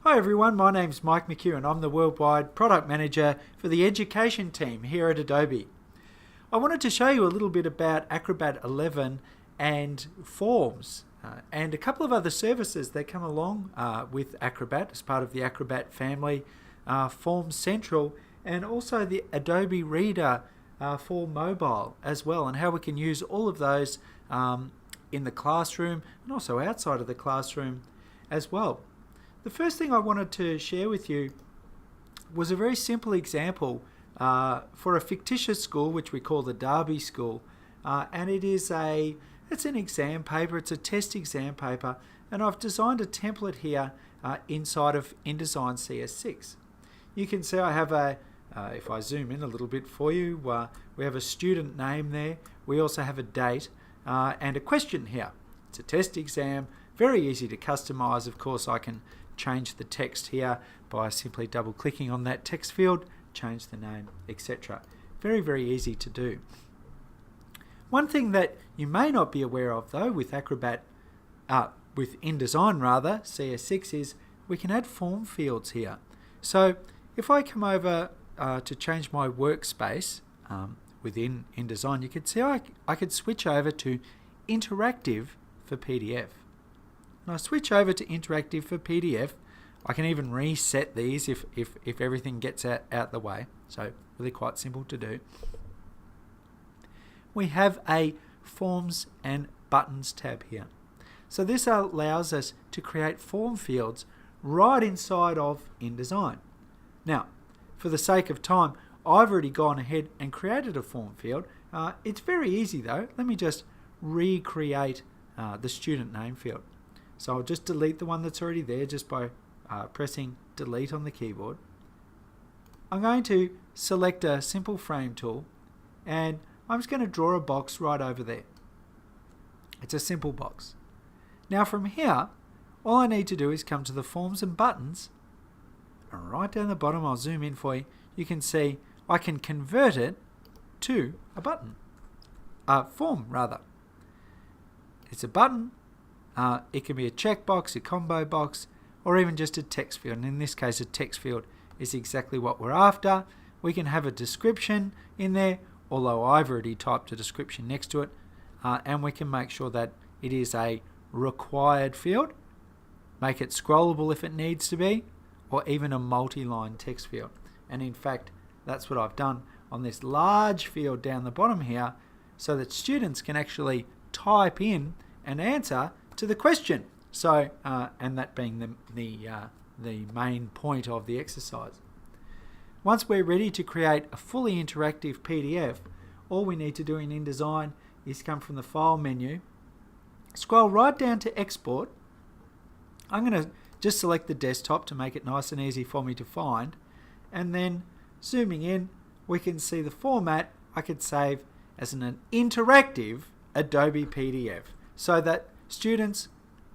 Hi everyone, my name's Mike McHugh and I'm the Worldwide Product Manager for the Education team here at Adobe. I wanted to show you a little bit about Acrobat 11 and Forms and a couple of other services that come along with Acrobat as part of the Acrobat family, Forms Central, and also the Adobe Reader for mobile as well, and how we can use all of those in the classroom and also outside of the classroom as well. The first thing I wanted to share with you was a very simple example for a fictitious school which we call the Derby School, and it's an exam paper, it's a test exam paper, and I've designed a template here inside of InDesign CS6. You can see I have if I zoom in a little bit for you, we have a student name there, we also have a date and a question here. It's a test exam, very easy to customize. Of course I can change the text here by simply double clicking on that text field, change the name, etc. Very, very easy to do. One thing that you may not be aware of though with with InDesign rather, CS6, is we can add form fields here. So if I come over to change my workspace within InDesign, you can see I could switch over to interactive for PDF. When I switch over to interactive for PDF, I can even reset these if everything gets out the way. So really quite simple to do. We have a Forms and Buttons tab here. So this allows us to create form fields right inside of InDesign. Now, for the sake of time, I've already gone ahead and created a form field. It's very easy though. Let me just recreate the student name field. So I'll just delete the one that's already there just by pressing delete on the keyboard. I'm going to select a simple frame tool and I'm just going to draw a box right over there. It's a simple box. Now from here, all I need to do is come to the Forms and Buttons, and right down the bottom, I'll zoom in for you, you can see I can convert it to a button. Form rather. It's a button. It can be a checkbox, a combo box, or even just a text field. And in this case, a text field is exactly what we're after. We can have a description in there, although I've already typed a description next to it. And we can make sure that it is a required field, make it scrollable if it needs to be, or even a multi-line text field. And in fact, that's what I've done on this large field down the bottom here, so that students can actually type in an answer to the question. So, and that being the main point of the exercise. Once we're ready to create a fully interactive PDF, all we need to do in InDesign is come from the File menu, scroll right down to Export. I'm going to just select the desktop to make it nice and easy for me to find, and then zooming in, we can see the format I could save as an interactive Adobe PDF, so that students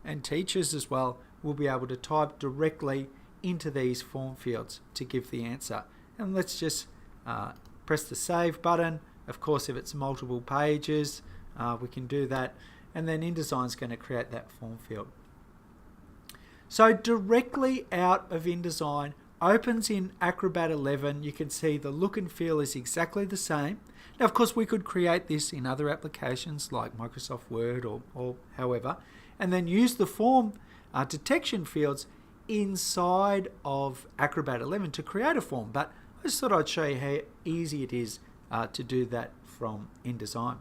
and teachers as well will be able to type directly into these form fields to give the answer. And let's just press the save button. Of course, if it's multiple pages, we can do that, and then InDesign is going to create that form field. So directly out of InDesign, opens in Acrobat 11, you can see the look and feel is exactly the same. Now, of course, we could create this in other applications like Microsoft Word or however, and then use the form detection fields inside of Acrobat 11 to create a form. But I just thought I'd show you how easy it is to do that from InDesign.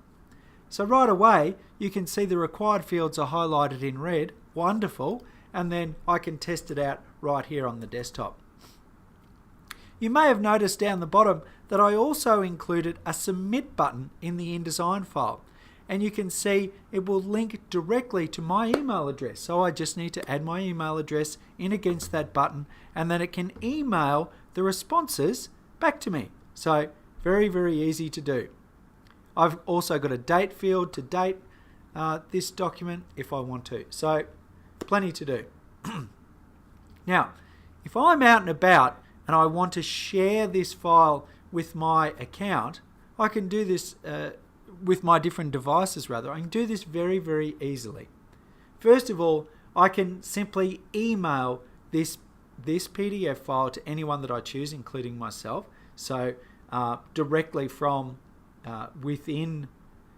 So right away, you can see the required fields are highlighted in red. Wonderful. And then I can test it out right here on the desktop. You may have noticed down the bottom that I also included a submit button in the InDesign file, and you can see it will link directly to my email address. So I just need to add my email address in against that button, and then it can email the responses back to me. So very, very easy to do. I've also got a date field to date this document if I want to. So plenty to do. Now, if I'm out and about and I want to share this file with my account, I can do this with my different devices rather. I can do this very, very easily. First of all, I can simply email this this PDF file to anyone that I choose, including myself. So directly from within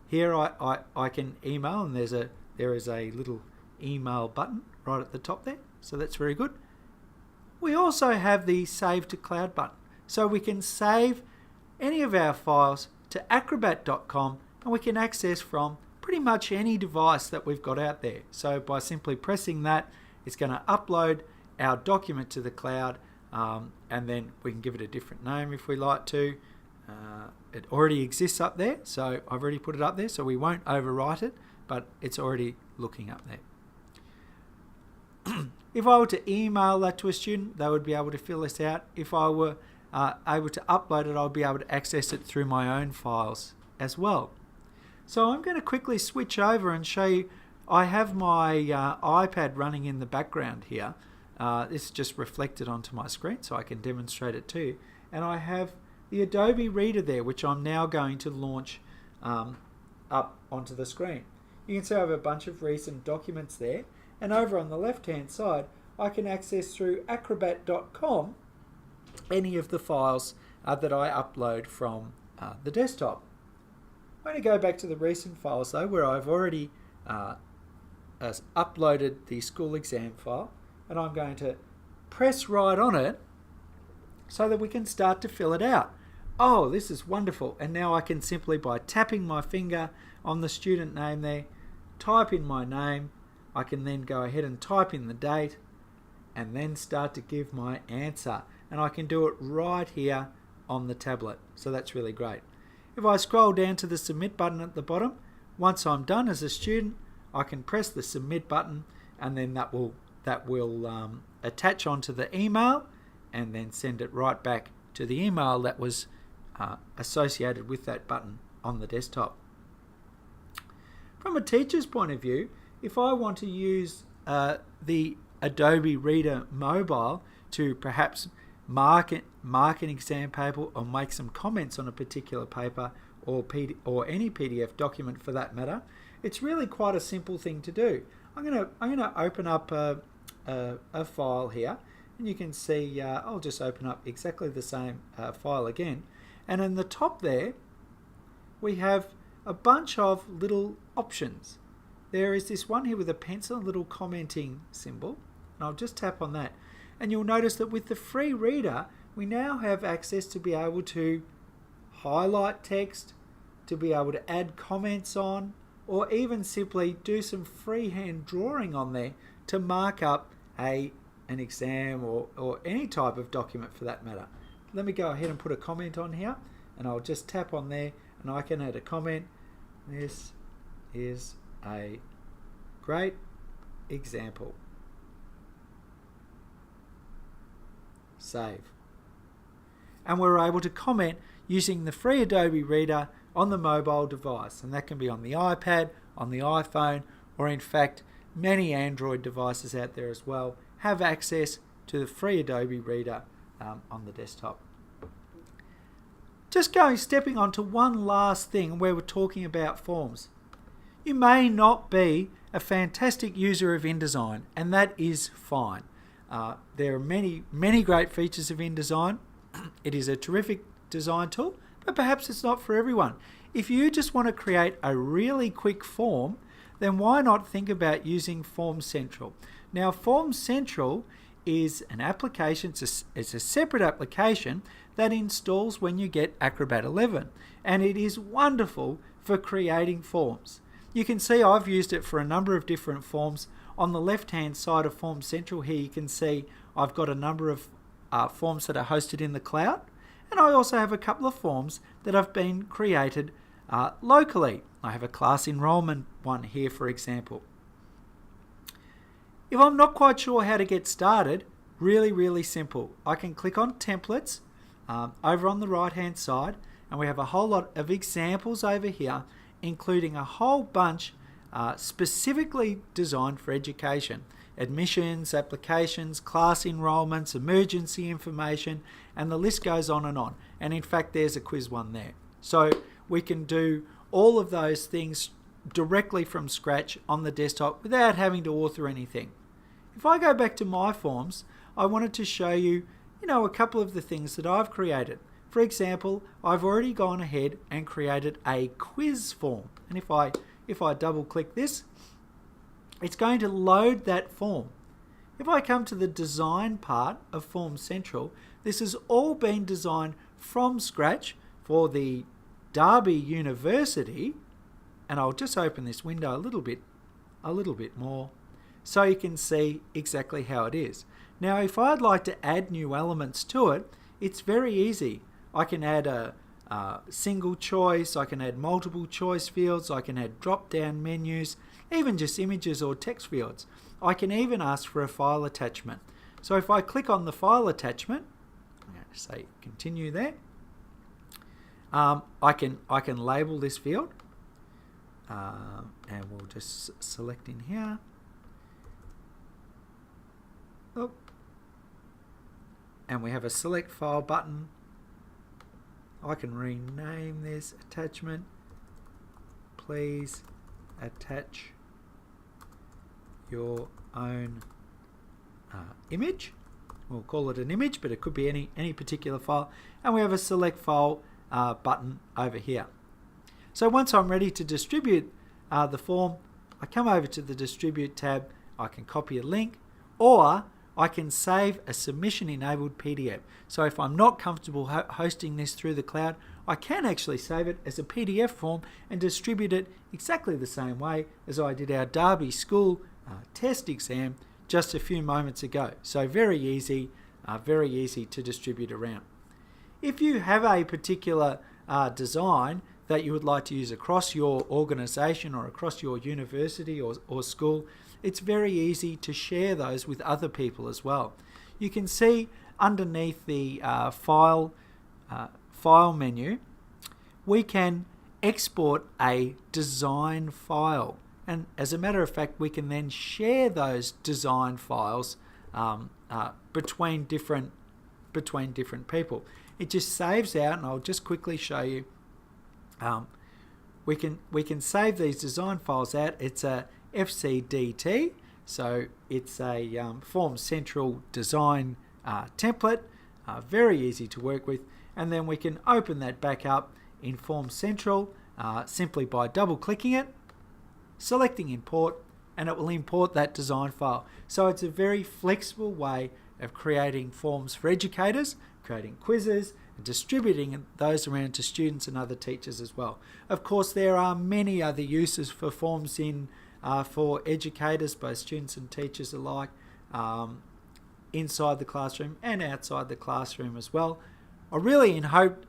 here, I can email, and there is a little email button right at the top there. So that's very good. We also have the Save to Cloud button. So we can save any of our files to acrobat.com, and we can access from pretty much any device that we've got out there. So by simply pressing that, it's going to upload our document to the cloud, and then we can give it a different name if we like to. It already exists up there, so I've already put it up there, so we won't overwrite it, but it's already looking up there. If I were to email that to a student, they would be able to fill this out. If I were able to upload it, I'll be able to access it through my own files as well. So I'm going to quickly switch over and show you. I have my iPad running in the background here. This is just reflected onto my screen so I can demonstrate it to you. And I have the Adobe Reader there, which I'm now going to launch up onto the screen. You can see I have a bunch of recent documents there. And over on the left-hand side, I can access through acrobat.com any of the files that I upload from the desktop. I'm going to go back to the recent files though, where I've already uploaded the school exam file, and I'm going to press right on it so that we can start to fill it out. Oh, this is wonderful. And now I can simply, by tapping my finger on the student name there, type in my name. I can then go ahead and type in the date and then start to give my answer. And I can do it right here on the tablet. So that's really great. If I scroll down to the submit button at the bottom, once I'm done as a student, I can press the submit button, and then that will attach onto the email and then send it right back to the email that was associated with that button on the desktop. From a teacher's point of view, if I want to use the Adobe Reader Mobile to perhaps mark an exam paper or make some comments on a particular paper or any PDF document for that matter, it's really quite a simple thing to do. I'm gonna open up a file here, and you can see I'll just open up exactly the same file again, and in the top there we have a bunch of little options. There is this one here with a pencil, a little commenting symbol, and I'll just tap on that. And you'll notice that with the free reader, we now have access to be able to highlight text, to be able to add comments on, or even simply do some freehand drawing on there to mark up an exam or any type of document for that matter. Let me go ahead and put a comment on here, and I'll just tap on there and I can add a comment. This is a great example. Save. And we're able to comment using the free Adobe Reader on the mobile device, and that can be on the iPad, on the iPhone, or in fact many Android devices out there as well have access to the free Adobe Reader on the desktop. Just stepping on to one last thing where we're talking about forms. You may not be a fantastic user of InDesign, and that is fine. There are many great features of InDesign. It is a terrific design tool, but perhaps it's not for everyone. If you just want to create a really quick form, then why not think about using Form Central? Now, Form Central is an application, it's a separate application that installs when you get Acrobat 11, and it is wonderful for creating forms. You can see I've used it for a number of different forms. On the left hand side of Form Central here, you can see I've got a number of forms that are hosted in the cloud, and I also have a couple of forms that have been created locally. I have a class enrollment one here, for example. If I'm not quite sure how to get started, really simple. I can click on Templates over on the right hand side, and we have a whole lot of examples over here, including a whole bunch specifically designed for education. Admissions, applications, class enrolments, emergency information, and the list goes on and on. And in fact, there's a quiz one there. So we can do all of those things directly from scratch on the desktop without having to author anything. If I go back to my forms, I wanted to show you, a couple of the things that I've created. For example, I've already gone ahead and created a quiz form. And if I double click this, it's going to load that form. If I come to the design part of Form Central, this has all been designed from scratch for the Derby University, and I'll just open this window a little bit more so you can see exactly how it is. Now if I'd like to add new elements to it, it's very easy. I can add a single choice, I can add multiple choice fields, I can add drop down menus, even just images or text fields. I can even ask for a file attachment. So if I click on the file attachment, I'm going to say continue there, I can label this field, and we'll just select in here. Oh. And we have a select file button. I can rename this attachment. Please attach your own image. We'll call it an image, but it could be any particular file. And we have a select file button over here. So once I'm ready to distribute the form, I come over to the Distribute tab. I can copy a link, or I can save a submission enabled PDF. So if I'm not comfortable hosting this through the cloud, I can actually save it as a PDF form and distribute it exactly the same way as I did our Derby School test exam just a few moments ago. So very easy to distribute around. If you have a particular design that you would like to use across your organization or across your university or school, it's very easy to share those with other people as well. You can see underneath the file menu, we can export a design file, and as a matter of fact we can then share those design files between different people. It just saves out, and I'll just quickly show you. We can save these design files out. It's a FCDT, so it's a Form Central design template, very easy to work with, and then we can open that back up in Form Central simply by double clicking it, selecting import, and it will import that design file. So it's a very flexible way of creating forms for educators, creating quizzes, and distributing those around to students and other teachers as well. Of course, there are many other uses for forms for educators, both students and teachers alike, inside the classroom and outside the classroom as well. I really hope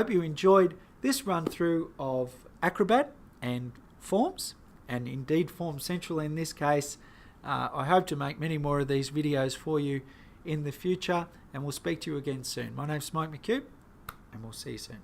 you enjoyed this run through of Acrobat and Forms, and indeed Form Central in this case. I hope to make many more of these videos for you in the future, and we'll speak to you again soon. My name's McHugh, and we'll see you soon.